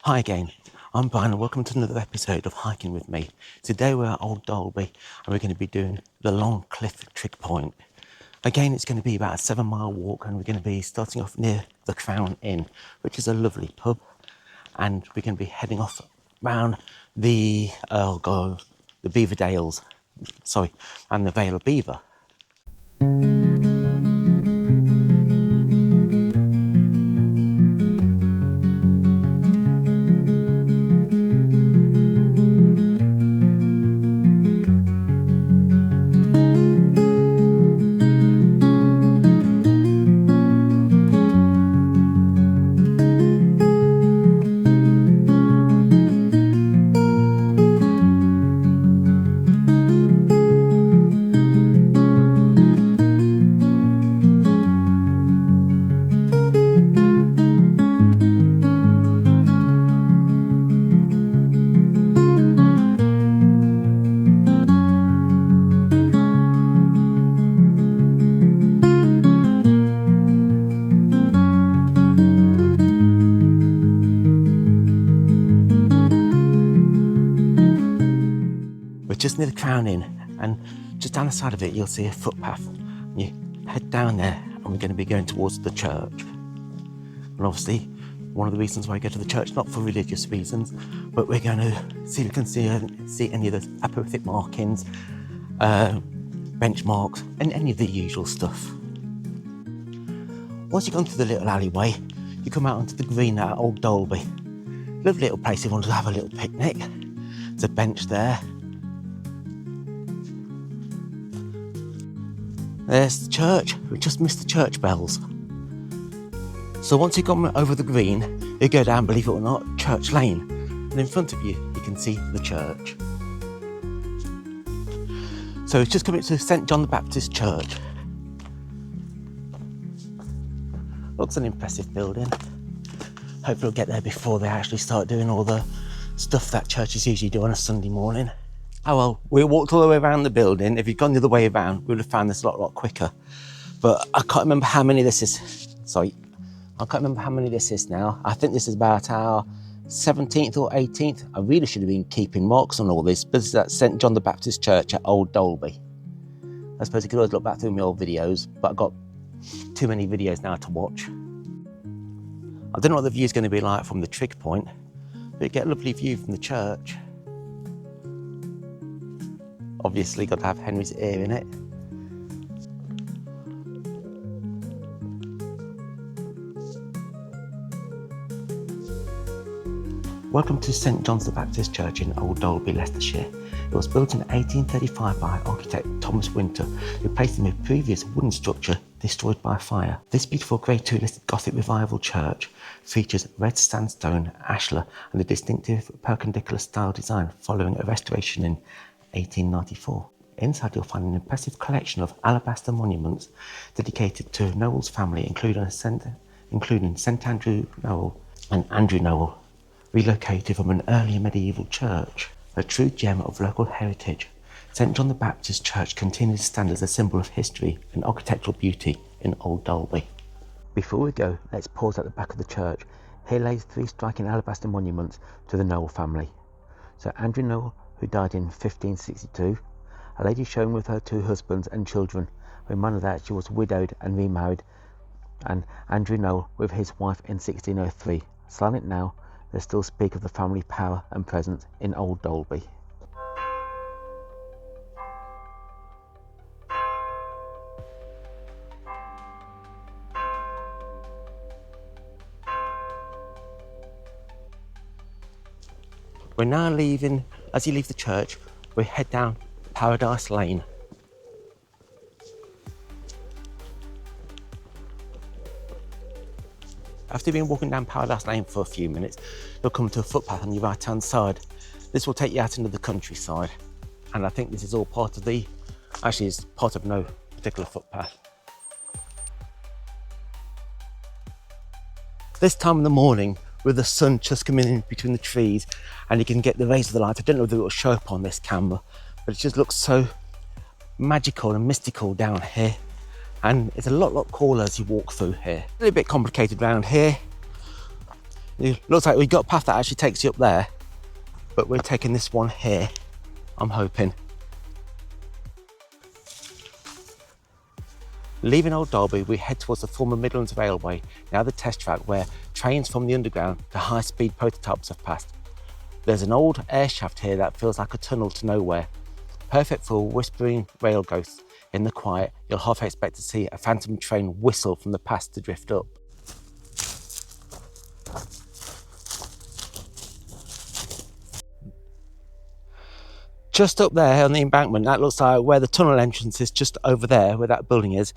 Hi again, I'm Bryan and welcome to another episode of Hiking With Me. Today we're at Old Dalby and we're going to be doing the Longcliff Trig Point. Again, it's going to be about a 7-mile walk and we're going to be starting off near the Crown Inn, which is a lovely pub. And we're going to be heading off round the Beaver Dales, and the Vale of Beaver. Just near the Crown Inn, and just down the side of it you'll see a footpath. You head down there and we're going to be going towards the church. And obviously one of the reasons why I go to the church, not for religious reasons, but we're going to see if we can see any of the apotropaic markings, benchmarks and any of the usual stuff. Once you've gone through the little alleyway, you come out onto the green at Old Dalby. Lovely little place if you want to have a little picnic. There's a bench there. There's the church. We just missed the church bells. So once you've gone over the green, you go down, believe it or not, Church Lane. And in front of you, you can see the church. So it's just coming to St John the Baptist Church. Looks an impressive building. Hopefully we'll get there before they actually start doing all the stuff that churches usually do on a Sunday morning. Oh well, we walked all the way around the building. If you'd gone the other way around, we would have found this a lot quicker. But I can't remember how many this is. I can't remember how many this is now. I think this is about our 17th or 18th. I really should have been keeping marks on all this, but this is at St John the Baptist Church at Old Dalby. I suppose you could always look back through my old videos, but I've got too many videos now to watch. I don't know what the view's going to be like from the Trig Point, but you get a lovely view from the church. Obviously got to have Henry's ear in it. Welcome to St John's the Baptist Church in Old Dalby, Leicestershire. It was built in 1835 by architect Thomas Winter, who placed in a previous wooden structure destroyed by fire. This beautiful Grade II listed Gothic Revival church features red sandstone, ashlar and a distinctive perpendicular style design following a restoration in 1894. Inside you'll find an impressive collection of alabaster monuments dedicated to Noel's family, including St Andrew Noel and Andrew Noel, relocated from an earlier medieval church. A true gem of local heritage, St John the Baptist Church continues to stand as a symbol of history and architectural beauty in Old Dalby. Before we go, let's pause at the back of the church. Here lays 3 striking alabaster monuments to the Noel family. Sir Andrew Noel, who died in 1562, a lady shown with her 2 husbands and children, reminded that she was widowed and remarried, and Andrew Noel with his wife in 1603. Silent now, they still speak of the family power and presence in Old Dalby. We're now leaving. As you leave the church, we head down Paradise Lane. After you've been walking down Paradise Lane for a few minutes, you'll come to a footpath on your right hand side. This will take you out into the countryside, and I think this is all part of it's part of no particular footpath. This time in the morning, with the sun just coming in between the trees, and you can get the rays of the light. I don't know if it will show up on this camera, but it just looks so magical and mystical down here. And it's a lot cooler as you walk through here. A little bit complicated around here. It looks like we've got a path that actually takes you up there, but we're taking this one here, I'm hoping. Leaving Old Dalby, we head towards the former Midlands Railway, now the test track where trains from the underground to high-speed prototypes have passed. There's an old air shaft here that feels like a tunnel to nowhere, perfect for whispering rail ghosts. In the quiet, you'll half expect to see a phantom train whistle from the past to drift up. Just up there on the embankment, that looks like where the tunnel entrance is, just over there where that building is.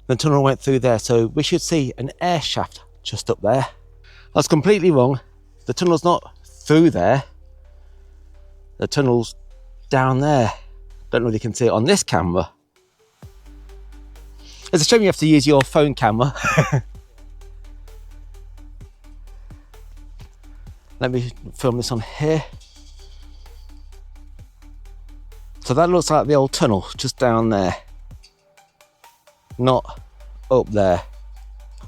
The tunnel went through there, so we should see an air shaft just up there. I was completely wrong. The tunnel's not through there. The tunnel's down there. Don't know if you can see it on this camera. It's a shame you have to use your phone camera. Let me film this on here. So that looks like the old tunnel just down there, not up there.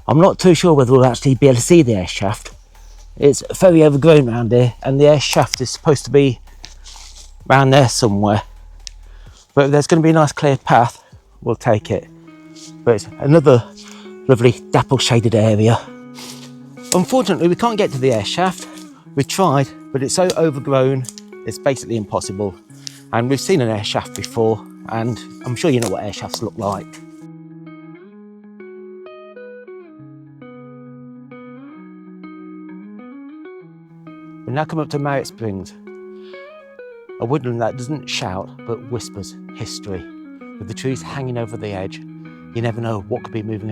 I'm not too sure whether we'll actually be able to see the air shaft. It's very overgrown around here, and the air shaft is supposed to be around there somewhere. But if there's going to be a nice clear path, we'll take it. But it's another lovely dapple shaded area. Unfortunately, we can't get to the air shaft. We've tried, but it's so overgrown, it's basically impossible. And we've seen an air shaft before, and I'm sure you know what air shafts look like. We now come up to Marriott Springs, a woodland that doesn't shout but whispers history. With the trees hanging over the edge, you never know what could be moving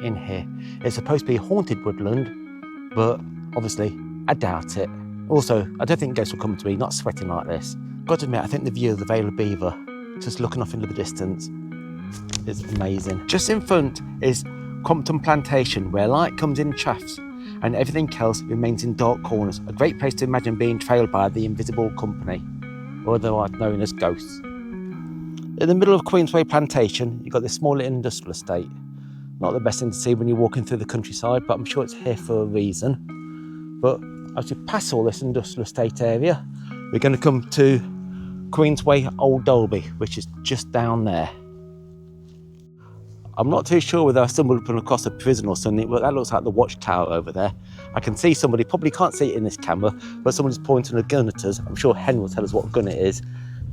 in here. It's supposed to be a haunted woodland, but obviously I doubt it. Also, I don't think ghosts will come to me, not sweating like this. Got to admit, I think the view of the Vale of Belvoir, just looking off into the distance, is amazing. Just in front is Compton Plantation, where light comes in shafts and everything else remains in dark corners. A great place to imagine being trailed by the invisible company, or otherwise known as ghosts. In the middle of Queensway Plantation, you've got this small little industrial estate. Not the best thing to see when you're walking through the countryside, but I'm sure it's here for a reason. But as you pass all this industrial estate area, we're going to come to Queensway Old Dalby, which is just down there. I'm not too sure whether I stumbled upon across a prison or something, but that looks like the watchtower over there. I can see somebody, probably can't see it in this camera, but someone's pointing a gun at us. I'm sure Hen will tell us what gun it is.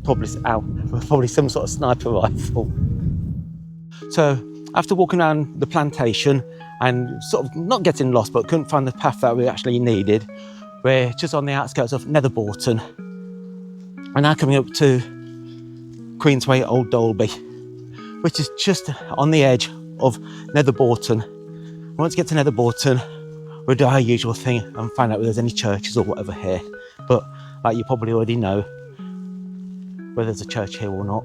Probably some sort of sniper rifle. So after walking around the plantation and sort of not getting lost, but couldn't find the path that we actually needed, we're just on the outskirts of Nether Broughton. We're now coming up to Queensway Old Dalby, which is just on the edge of Nether Broughton. Once we get to Nether Broughton, we'll do our usual thing and find out if there's any churches or whatever here. But like you probably already know, whether there's a church here or not.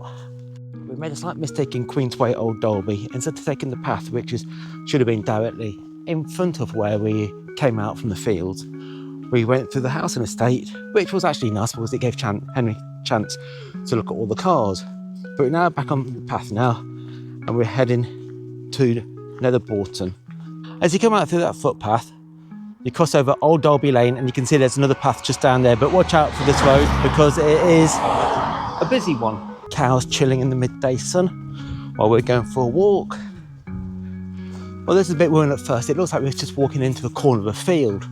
We made a slight mistake in Queensway Old Dalby. Instead of taking the path, which should have been directly in front of where we came out from the fields, we went through the house and estate, which was actually nice because it gave Henry a chance to look at all the cars. But we're now back on the path now, and we're heading to Nether Broughton. As you come out through that footpath, you cross over Old Dalby Lane, and you can see there's another path just down there, but watch out for this road because it is a busy one. Cows chilling in the midday sun while we're going for a walk. Well, this is a bit worrying at first. It looks like we're just walking into a corner of a field,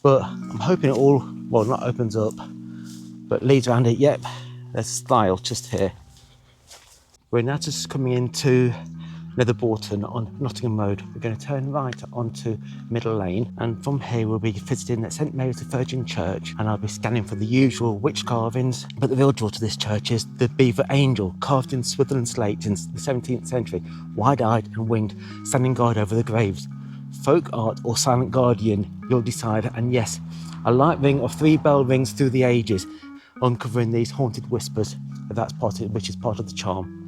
but I'm hoping it all, well, not opens up, but leads around it. Yep, there's stile just here. We're now just coming into Nether Broughton on Nottingham Road. We're going to turn right onto Middle Lane, and from here we'll be visiting at St Mary's the Virgin Church, and I'll be scanning for the usual witch carvings. But the real draw to this church is the Belvoir Angel, carved in Switzerland slate in the 17th century, wide-eyed and winged, standing guard over the graves. Folk art or silent guardian, you'll decide. And yes, a light ring of 3 bell rings through the ages, uncovering these haunted whispers, which is part of the charm.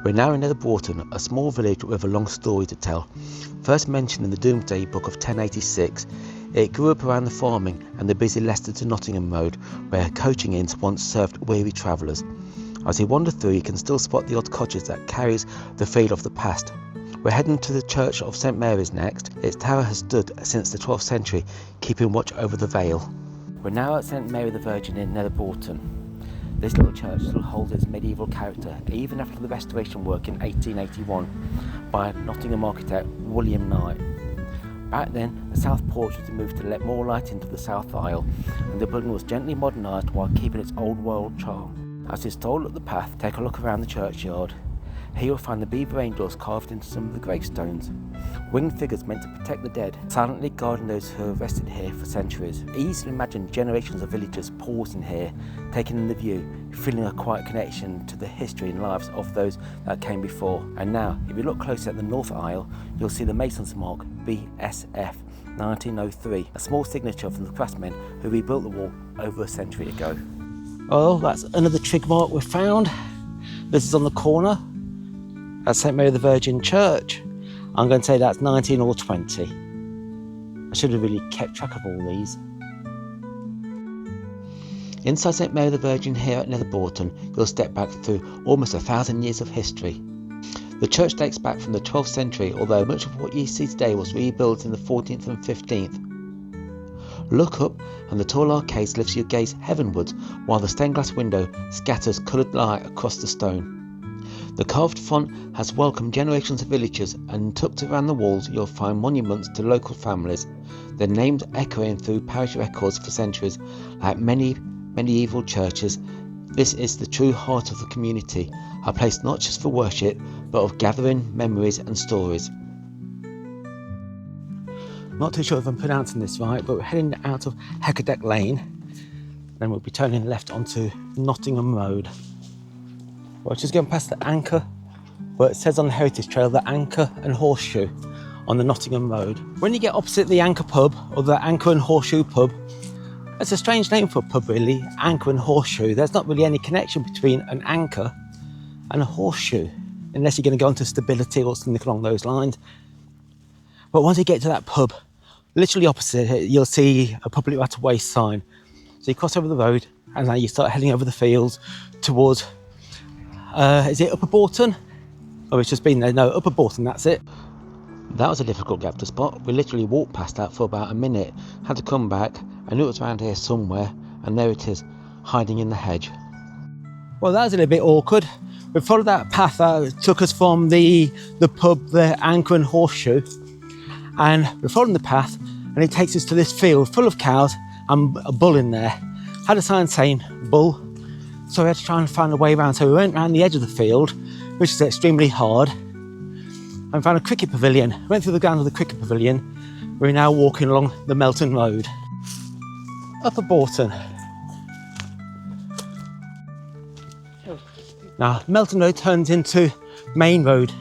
We're now in Nether Broughton, a small village with a long story to tell. First mentioned in the Domesday Book of 1086, it grew up around the farming and the busy Leicester to Nottingham road, where coaching inns once served weary travellers. As you wander through, you can still spot the odd cottage that carries the feel of the past. We're heading to the Church of St Mary's next. Its tower has stood since the 12th century, keeping watch over the Vale. We're now at St Mary the Virgin in Nether Broughton. This little church still holds its medieval character, even after the restoration work in 1881 by Nottingham architect William Knight. Back then, the south porch was removed to let more light into the south aisle, and the building was gently modernised while keeping its old world charm. As you stroll up the path, take a look around the churchyard. Here you'll find the Belvoir Angels carved into some of the gravestones. Winged figures meant to protect the dead, silently guarding those who have rested here for centuries. Easily imagine generations of villagers pausing here, taking in the view, feeling a quiet connection to the history and lives of those that came before. And now, if you look closer at the north aisle, you'll see the mason's mark BSF 1903, a small signature from the craftsmen who rebuilt the wall over a century ago. Oh, that's another Trig Walk we've found. This is on the corner at St Mary the Virgin Church. I'm going to say that's 19 or 20. I should have really kept track of all these. Inside St Mary the Virgin here at Nether Broughton, you'll step back through almost 1,000 years of history. The church dates back from the 12th century, although much of what you see today was rebuilt in the 14th and 15th. Look up and the tall arcade lifts your gaze heavenwards while the stained glass window scatters coloured light across the stone. The carved font has welcomed generations of villagers, and tucked around the walls you'll find monuments to local families, their names echoing through parish records for centuries. Like many medieval churches, this is the true heart of the community, a place not just for worship but of gathering memories and stories. Not too sure if I'm pronouncing this right, but we're heading out of Heckerdeck Lane, then we'll be turning left onto Nottingham Road. We're just going past the Anchor, where it says on the Heritage Trail the Anchor and Horseshoe on the Nottingham Road. When you get opposite the Anchor pub, or the Anchor and Horseshoe pub, it's a strange name for a pub really, Anchor and Horseshoe. There's not really any connection between an anchor and a horseshoe, unless you're going to go into stability or something along those lines. But once you get to that pub, literally opposite it, you'll see a public right of way sign. So you cross over the road, and then you start heading over the fields towards is it Upper Broughton? Oh, it's just been there. No, Upper Broughton, that's it. That was a difficult gap to spot. We literally walked past that for about a minute, had to come back. I knew it was around here somewhere, and there it is, hiding in the hedge. Well, that was a little bit awkward. We followed that path that took us from the pub, the Anchor and Horseshoe, and we're following the path, and it takes us to this field full of cows and a bull in there. Had a sign saying bull, so we had to try and find a way around. So we went around the edge of the field, which is extremely hard, and found a cricket pavilion. Went through the grounds of the cricket pavilion. We're now walking along the Melton Road. Upper Broughton. Now, Melton Road turns into Main Road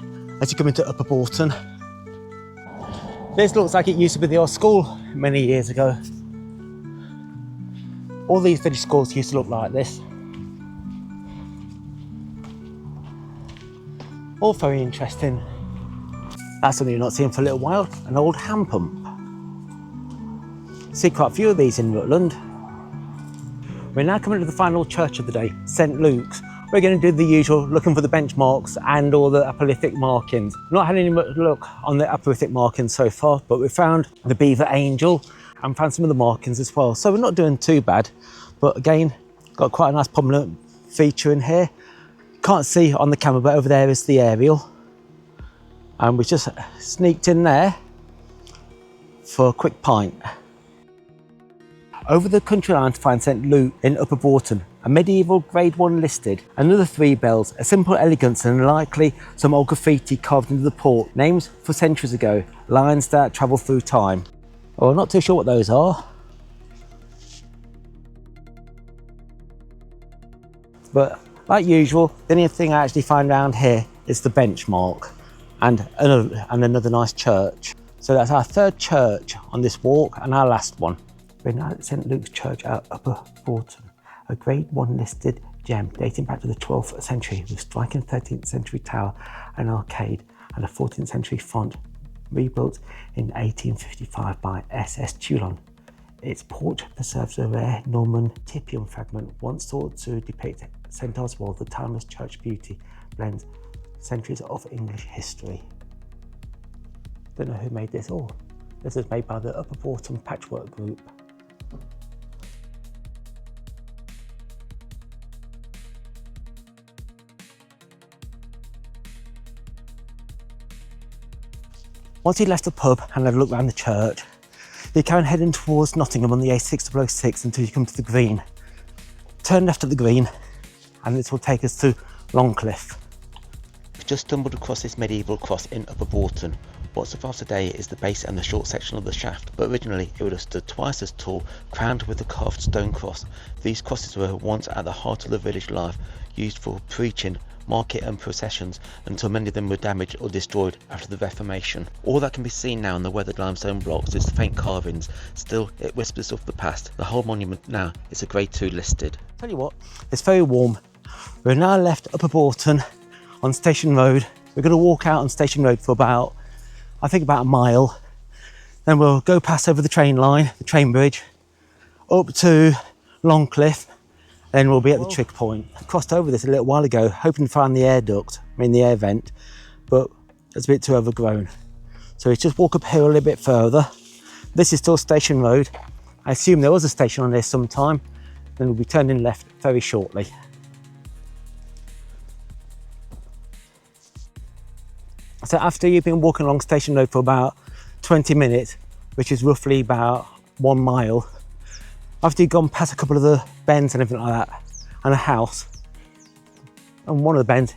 as you come into Upper Broughton. This looks like it used to be the old school many years ago. All these village schools used to look like this. All very interesting. That's something you're not seeing for a little while, an old hand pump. See quite a few of these in Rutland. We're now coming to the final church of the day, St Luke's. We're going to do the usual, looking for the benchmarks and all the apophytic markings. Not had any much luck on the apophytic markings so far, but we found the Belvoir Angel and found some of the markings as well. So we're not doing too bad, but again, got quite a nice prominent feature in here. Can't see on the camera, but over there is the aerial. And we just sneaked in there for a quick pint. Over the country line to find St Luke in Upper Broughton, a medieval Grade 1 listed, another 3 bells, a simple elegance and likely some old graffiti carved into the port, names for centuries ago, lines that travel through time. Well, I'm not too sure what those are. But like usual, the only thing I actually find around here is the benchmark and another nice church. So that's our third church on this walk and our last one. We're now at St Luke's Church at Upper Broughton, a Grade 1 listed gem dating back to the 12th century with striking 13th century tower and arcade and a 14th century font, rebuilt in 1855 by SS Toulon. Its porch preserves a rare Norman Tipium fragment once thought to depict St Oswald, the timeless church beauty blends centuries of English history. Don't know who made this. Oh, this is made by the Upper Broughton Patchwork Group. Once you left the pub and had a look around the church, you carry on heading towards Nottingham on the A6006 until you come to the green. Turn left at the green and this will take us to Longcliff. We've just stumbled across this medieval cross in Upper Broughton. What survives today is the base and the short section of the shaft, but originally it would have stood twice as tall, crowned with a carved stone cross. These crosses were once at the heart of the village life, used for preaching, market and processions, until many of them were damaged or destroyed after the Reformation. All that can be seen now in the weathered limestone blocks is the faint carvings. Still, it whispers of the past. The whole monument now is a Grade 2 listed. Tell you what, it's very warm. We're now left Upper Broughton on Station Road. We're going to walk out on Station Road for about, I think about a mile. Then we'll go past over the train line, the train bridge, up to Longcliff. Then we'll be at the Trig point. I crossed over this a little while ago, hoping to find the the air vent, but it's a bit too overgrown. So it's just walk up here a little bit further. This is still Station Road. I assume there was a station on there sometime. Then we'll be turning left very shortly. So after you've been walking along Station Road for about 20 minutes, which is roughly about 1 mile, after you've gone past a couple of the bends and everything like that, and a house, and one of the bends,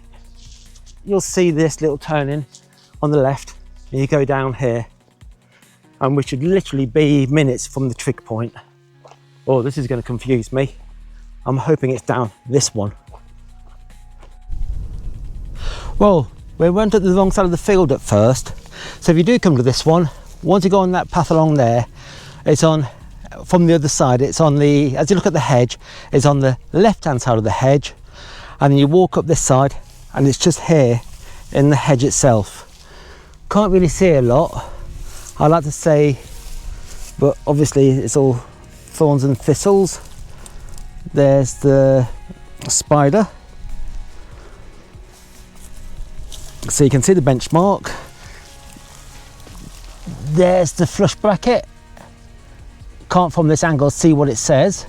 you'll see this little turning on the left, and you go down here, and we should literally be minutes from the Trig point. Oh, this is going to confuse me. I'm hoping it's down this one. Well, we went at the wrong side of the field at first, so if you do come to this one, once you go on that path along there, it's on from the other side. It's on the, as you look at the hedge, it's on the left hand side of the hedge, and then you walk up this side and it's just here in the hedge itself. Can't really see a lot, I like to say, but obviously it's all thorns and thistles. There's the spider, so you can see the benchmark. There's the flush bracket. Can't from this angle see what it says,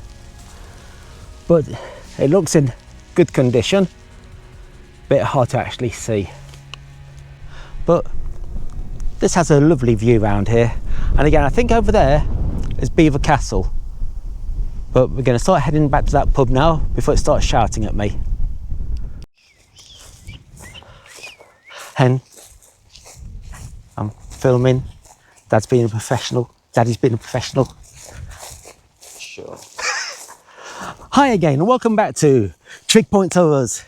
but it looks in good condition. Bit hard to actually see, but this has a lovely view around here. And again, I think over there is Belvoir Castle, but we're going to start heading back to that pub now before it starts shouting at me. Hen, I'm filming. Dad's being a professional. Daddy's been a professional. Sure. Hi again and welcome back to Trig Point Tours.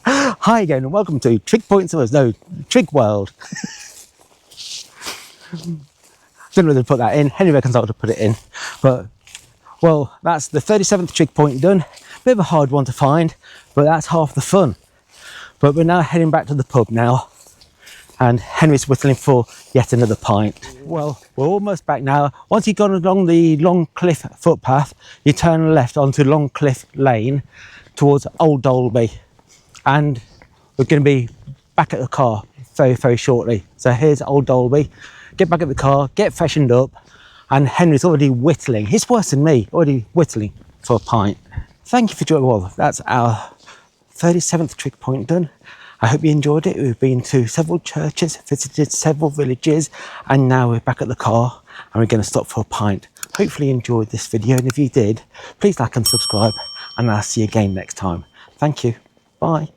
Hi again and welcome to Trig Point Tours. No, Trig World. Didn't really put that in. Henry reckons I ought to put it in. But, well, that's the 37th Trig Point done. Bit of a hard one to find, but that's half the fun. But we're now heading back to the pub now, and Henry's whittling for yet another pint. Well, we're almost back now. Once you've gone along the Longcliff footpath, you turn left onto Longcliff Lane towards Old Dalby, and we're going to be back at the car very, very shortly. So here's Old Dalby. Get back at the car, get freshened up, and Henry's already whittling. He's worse than me, already whittling for a pint. Thank you for joining. Well, that's our 37th Trig Point done. I hope you enjoyed it. We've been to several churches, visited several villages, and now we're back at the car and we're going to stop for a pint. Hopefully you enjoyed this video, and if you did, please like and subscribe, and I'll see you again next time. Thank you. Bye.